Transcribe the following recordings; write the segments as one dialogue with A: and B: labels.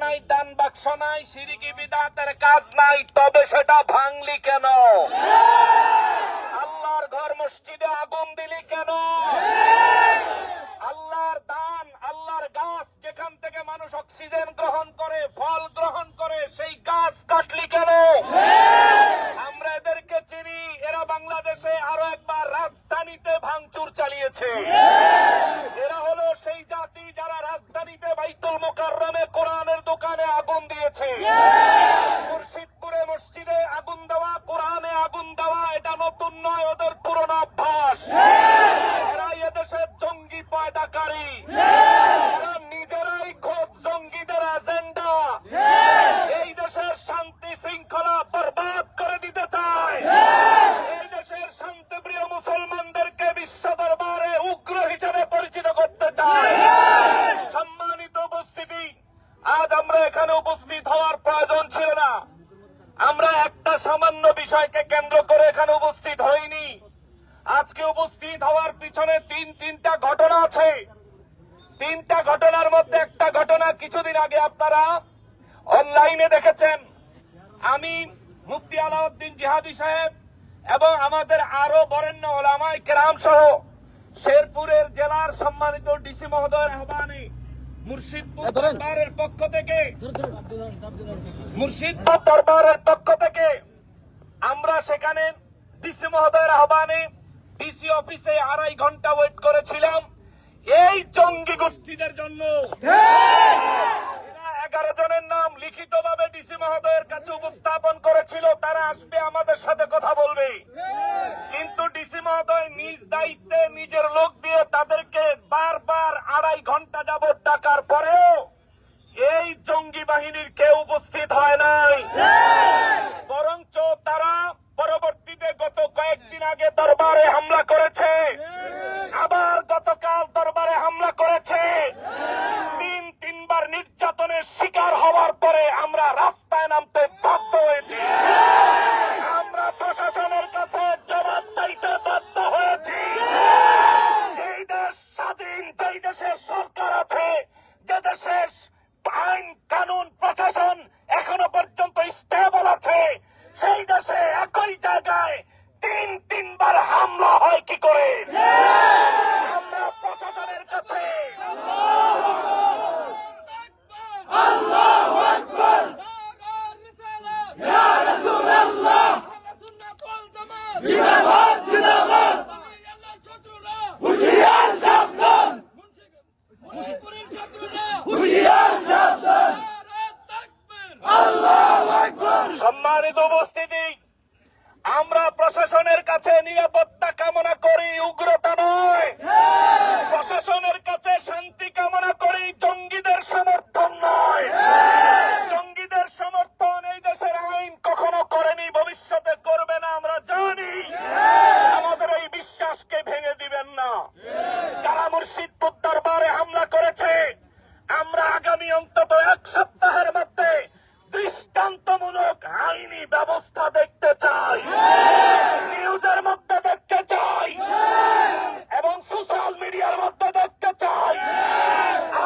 A: নাই, দান বাক্স নাই, শিরকি বিদআতের কাজ নাই, তবে সেটা ভাঙলি কেন? আল্লাহর ঘর মসজিদে আগুন দিলি কেন? আল্লাহর দান, আল্লাহর গাছ যেখান থেকে মানুষ অক্সিজেন গ্রহণ করে, ফল গ্রহণ করে, সেই গাছ কাটলি কেন? আমরা এদেরকে চিনি, এরা বাংলাদেশে আরো একবার রাজধানীতে ভাঙচুর চালিয়েছে। এরা হলো সেই জাতি যারা রাজধানীতে বাইতুল মুকাররমে কোরআনের দোকানে আগুন দিয়েছে। মুর্শিদপুরে মসজিদে আগুন দেওয়া, কোরআনে আগুন দেওয়া এটা নতুন নয়, ওদের পুরনো অভ্যাস। এরা এদেশের জঙ্গি পয়দাকারী, এরা নিজেরাই খোদ জঙ্গিদের এজেন্ডা। এই দেশের শান্তি শৃঙ্খলা বরবাদ করে দিতে চায়। এই দেশের শান্তিপ্রিয় মুসলমানদেরকে বিশ্ব দরবারে উগ্র হিসেবে পরিচিত করতে চায়। সম্মানিত উপস্থিতি, আজ আমরা এখানে উপস্থিত হওয়ার প্রয়োজন ছিল না। আমরা একটা সামান্য বিষয়কে কেন্দ্র করে এখানে উপস্থিত হইনি। আজকে উপস্থিত হওয়ার পিছনে তিনটা ঘটনা আছে। তিনটা ঘটনার মধ্যে একটা ঘটনা কিছুদিন আগে আপনারা অনলাইনে দেখেছেন। আমি মুফতি আলাউদ্দিন জিহাদি সাহেব এবং আমাদের আরো বরেণ্য ওলামায়ে কেরাম সহ শেরপুরের জেলার সম্মানিত ডিসি মহোদয়ের আহ্বানে মুর্শিদপুর দরবারের পক্ষ থেকে আমরা সেখানে ডিসি মহোদয়ের আহ্বানে ডিসি অফিসে 2.5 ঘন্টা ওয়েট করেছিলাম এই জঙ্গি গোষ্ঠীদের জন্য। 11 জনের নাম লিখিতভাবে ডিসি মহোদয়ের কাছে উপস্থাপন করেছিল, তারা আসবে আমাদের সাথে কথা বলবে। কিন্তু ডিসি মহোদয় নিজ দায়িত্বে নিজের লোক দিয়ে তাদেরকে বারবার 2.5 ঘন্টা যাবত ডাকার পরেও এই জঙ্গি বাহিনীর কেউ উপস্থিত হয় নাই। বরঞ্চ তারা পরবর্তীতে গত কয়েকদিন আগে দরবারে হামলা করেছে, আবার গতকাল দরবারে হামলা করেছে। তিনবার নির্যাতনের শিকার হওয়ার পরে আমরা রাস্তায় নামতে বাধ্য হয়েছি। আমরা প্রশাসনের কাছে জবাব চাইতে বাধ্য হয়েছি। যেই দেশ স্বাধীন, যেই দেশের সরকার আছে, যে দেশের আইন কানুন প্রশাসন এখনো পর্যন্ত স্টেবল আছে, সেই দেশে একই জায়গায় তিনবার হামলা হয় কি করে? আমরা প্রশাসনের কাছে সম্মানিত উপস্থিতি, আমরা প্রশাসনের কাছে নিরাপত্তা কামনা করি, উগ্রতা নয়। প্রশাসনের কাছে শান্তি কামনা করি, জঙ্গিদের সমর্থন নয়। জঙ্গিদের সমর্থন এই দেশের আইন কখনো করেনি, ভবিষ্যতে করবে না, আমরা জানি। আমাদের এই বিশ্বাসকে ভেঙে দিবেন না। যারা মুর্শিদপুর দরবারে হামলা করেছে, আমরা আগামী অন্তত 1 সপ্তাহের মধ্যে দৃষ্টান্তমূলক আইনি ব্যবস্থা দেখতে চাই, নিউজের মধ্যে দেখতে চাই এবং সোশ্যাল মিডিয়ার মধ্যে দেখতে চাই।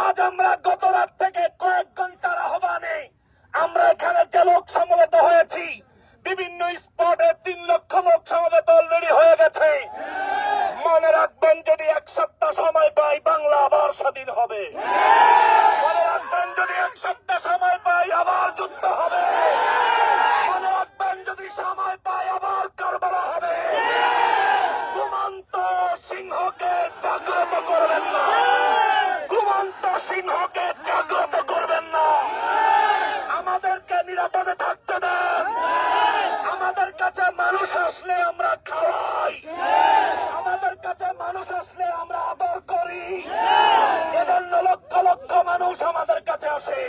A: আজ আমরা গত রাত থেকে কয়েক ঘন্টার আহ্বানে আমরা এখানে যে লোক সমবেত হয়েছি, বিভিন্ন স্পটে 3 লক্ষ লোক সমবেত অলরেডি হয়ে গেছে। মনে রাখবেন, যদি 1 সপ্তাহ সময় পাই, বাংলা আবার স্বাধীন হবে। মনে রাখবেন, যদি 1 সপ্তাহ সময় পাই, আবার যুদ্ধ হবে। মনে রাখবেন, যদি সময় পাই, আবার কারবালা হবে। ঘুমন্ত সিংহকে জাগ্রত করবেন না, ঘুমন্ত সিংহকে জাগ্রত করবেন না। আমাদেরকে নিরাপদে থাকতে দেন। আমাদের কাছে মানুষ আসলে আমরা খাওয়াই, আমাদের কাছে মানুষ আসলে আমরা আদর করি। এজন্য লক্ষ লক্ষ মানুষ আমাদের কাছে আসে।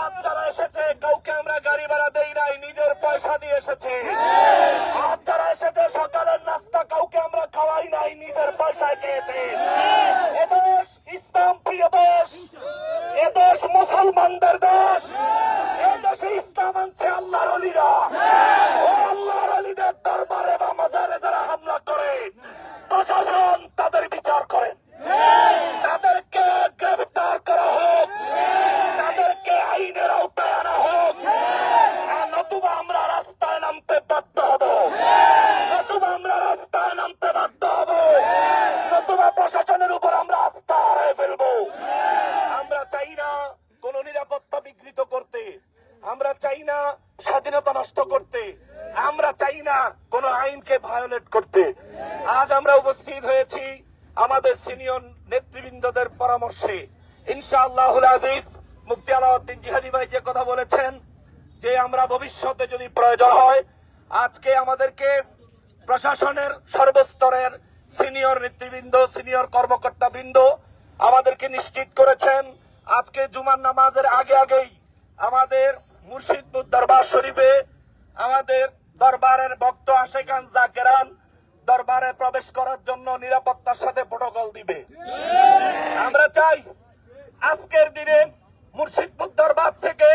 A: আজ যারা এসেছে, কাউকে আমরা গাড়ি ভাড়া দেই নাই, নিজের পয়সা দিয়ে এসেছে। আজ যারা এসেছে, সকালের নাস্তা কাউকে আমরা খাওয়াই নাই, নিজের পয়সায় খেয়েছে। এদেশ ইসলাম প্রিয় দেশ, এদেশ মুসলমানদের দেশ। এই দেশে ইসলাম আনছে আল্লাহর ওলিরা। ও আল্লাহর ওলিদের দরবারে বা মাজারে যারা হামলা করে, প্রশাসন তাদের বিচার করেন, তাদেরকে গ্রেফতার করা হোক, তাদেরকে আইন আমরা চাই না স্বাধীনতা নষ্ট করতে, আমরা চাই না কোন আইনকে ভায়োলেট করতে। আজ আমরা উপস্থিত হয়েছি আমাদের সিনিয়র নেতৃবৃন্দদের পরামর্শে। ইনশাআল্লাহুল আজিজ মুফতি আলাউদ্দিন জিহাদি ভাই যে কথা বলেছেন যে আমরা ভবিষ্যতে যদি প্রয়োজন হয়, আজকে আমাদেরকে প্রশাসনের সর্বস্তরের সিনিয়র নেতৃবৃন্দ, সিনিয়র কর্মকর্তা বৃন্দ আমাদেরকে নিশ্চিত করেছেন আজকে জুমার নামাজের আগেই আমাদের মুর্শিদপুর দরবার শরীফে আমাদের দরবারের ভক্ত আশেকান জাকেরান দরবারে প্রবেশ করার জন্য নিরাপত্তার সাথে প্রোটোকল দিবে। আমরা চাই আজকের দিনে মুর্শিদপুর দরবার থেকে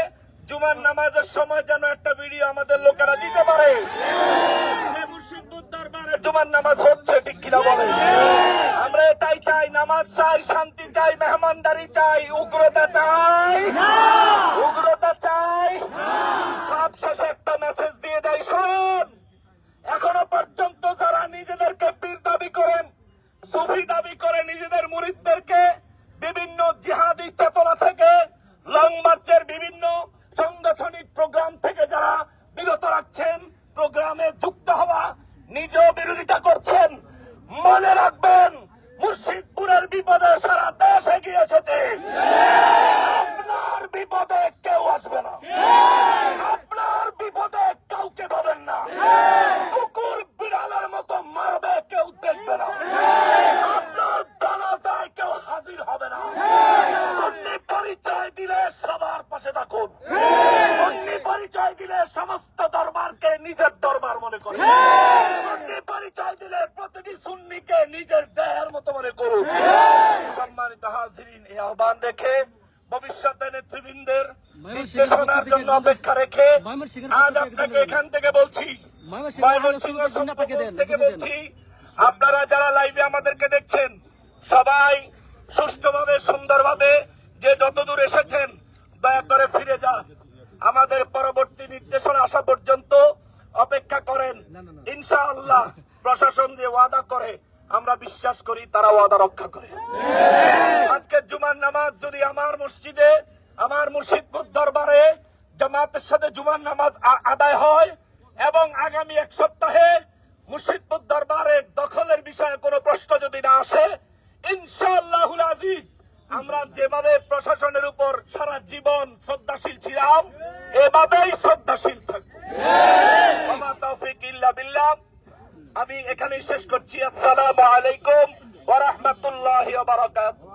A: জুমার নামাজের সময় যেন একটা ভিডিও আমাদের লোকেরা দিতে পারে মুর্শিদপুর দরবারে জুমার নামাজ হচ্ছে, ঠিক কিনা বলে? আমরা এটাই চাই, নামাজ চাই, শান্তি চাই, মেহমানদারি চাই, উগ্রতা চাই, উগ্রতা চাই। সব শেষে একটা মেসেজ দিয়ে দেয়, শুনুন, এখনো পর্যন্ত যারা নিজেদেরকে পীর দাবি করেন, সুফি দাবি করে নিজেদের মুরিদদেরকে বিভিন্ন জিহাদি চেতনা থেকে, লং মার্চের বিভিন্ন সাংগঠনিক প্রোগ্রাম থেকে যারা বিরত রাখছেন, প্রোগ্রামে যুক্ত হওয়া, নিজেও বিরোধিতা করছেন, মনে রাখবেন মুর্শিদপুরের বিপদে সারা দেশ এগিয়ে এসেছে। আপনার বিপদে কেউ আসবে না, আপনার বিপদে কাউকে পাবেন না, কুকুর বিড়ালের মতো মারবে, কেউ দেখবে না, আপনার জানাজায় কেউ হাজির হবে না। সুন্নি পরিচয় দিলে সবার পাশে থাকুন, সুন্নি পরিচয় দিলে সমস্ত দরবারকে নিজের দরবার মনে করে, সুন্নি পরিচয় দিলে প্রতিটি সুন্নিকে নিজের দেহের মতো মনে করুন। সম্মানিত হাজিরিন, এই আহ্বান রেখে ভবিষ্যতে নেতৃবৃন্দের নির্দেশনার জন্য অপেক্ষা রেখে আজ আপনাকে এখান থেকে বলছি, থেকে বলছি, আপনারা যারা লাইভে আমাদেরকে দেখছেন সবাই সুষ্ঠুভাবে সুন্দরভাবে যে যতদূর এসেছেন দয়া করে ফিরে যান। আমাদের পরবর্তী নির্দেশনা আসা পর্যন্ত অপেক্ষা করেন। ইনশাআল্লাহ প্রশাসন যে ওয়াদা করে আমরা বিশ্বাস করি তারা ওয়াদা রক্ষা করে। আজকে জুমার নামাজ যদি আমার মসজিদে, আমার মুর্শিদপুর দরবারে জামাতের সাথে জুমার নামাজ আদায় হয় এবং আগামী এক সপ্তাহে মুর্শিদপুর দরবারে দখলের বিষয়ে কোনো প্রশ্ন যদি না আসে, ইনশাআল্লাহুল আজিজ আমরা যেভাবে প্রশাসনের উপর সারা জীবন শ্রদ্ধাশীল ছিলাম এভাবেই শ্রদ্ধাশীল থাকবো। ওয়া তাওফীক ইল্লা বিল্লাহ। আমি এখানেই শেষ করছি। আসসালামু আলাইকুম ওয়া রাহমাতুল্লাহি ওয়া বারাকাতুহু।